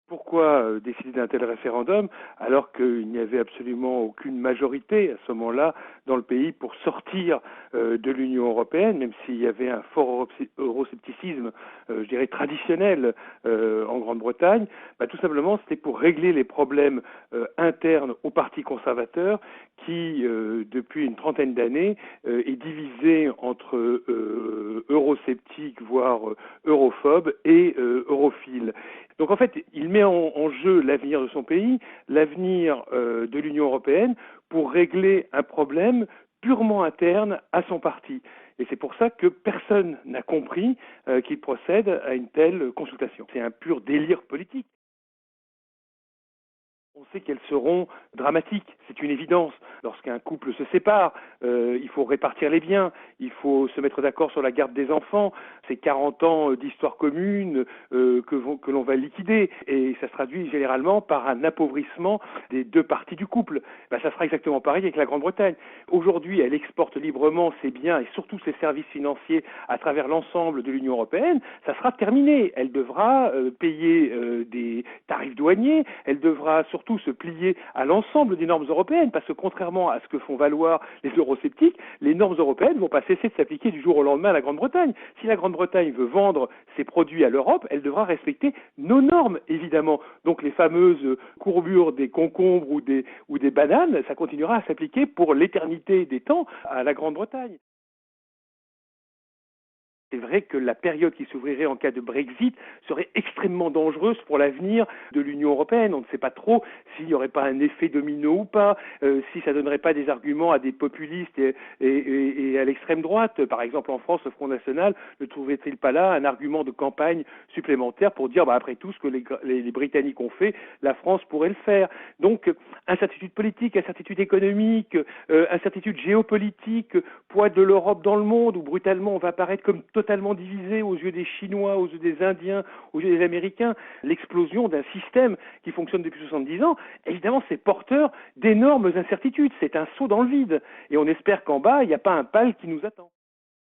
Pourquoi décider d'un tel référendum alors qu'il n'y avait absolument aucune majorité à ce moment-là dans le pays pour sortir de l'Union européenne, même s'il y avait un fort euroscepticisme, je dirais traditionnel en Grande-Bretagne. Tout simplement, c'était pour régler les problèmes internes au Parti conservateur qui, depuis une trentaine d'années, est divisé entre eurosceptiques, voire europhobes, et europhiles. Donc en fait, il met en jeu l'avenir de son pays, l'avenir de l'Union européenne, pour régler un problème purement interne à son parti. Et c'est pour ça que personne n'a compris qu'il procède à une telle consultation. C'est un pur délire politique. On sait qu'elles seront dramatiques, c'est une évidence. Lorsqu'un couple se sépare, il faut répartir les biens, il faut se mettre d'accord sur la garde des enfants. C'est 40 ans d'histoire commune que l'on va liquider. Et ça se traduit généralement par un appauvrissement des deux parties du couple. Ça sera exactement pareil avec la Grande-Bretagne. Aujourd'hui, elle exporte librement ses biens et surtout ses services financiers à travers l'ensemble de l'Union européenne. Ça sera terminé. Elle devra payer des tarifs douaniers, elle devra surtout se plier à l'ensemble des normes européennes, parce que contrairement à ce que font valoir les eurosceptiques, les normes européennes ne vont pas cesser de s'appliquer du jour au lendemain à la Grande-Bretagne. Si la Grande-Bretagne veut vendre ses produits à l'Europe, elle devra respecter nos normes, évidemment. Donc les fameuses courbures des concombres ou des bananes, ça continuera à s'appliquer pour l'éternité des temps à la Grande-Bretagne. C'est vrai que la période qui s'ouvrirait en cas de Brexit serait extrêmement dangereuse pour l'avenir de l'Union européenne. On ne sait pas trop s'il n'y aurait pas un effet domino ou pas, si ça ne donnerait pas des arguments à des populistes et à l'extrême droite. Par exemple, en France, le Front National ne trouverait-il pas là un argument de campagne supplémentaire pour dire, après tout ce que les Britanniques ont fait, la France pourrait le faire. Donc, incertitude politique, incertitude économique, incertitude géopolitique, poids de l'Europe dans le monde, où brutalement on va apparaître comme totalement divisé aux yeux des Chinois, aux yeux des Indiens, aux yeux des Américains, l'explosion d'un système qui fonctionne depuis 70 ans, évidemment c'est porteur d'énormes incertitudes, c'est un saut dans le vide. Et on espère qu'en bas, il n'y a pas un pal qui nous attend.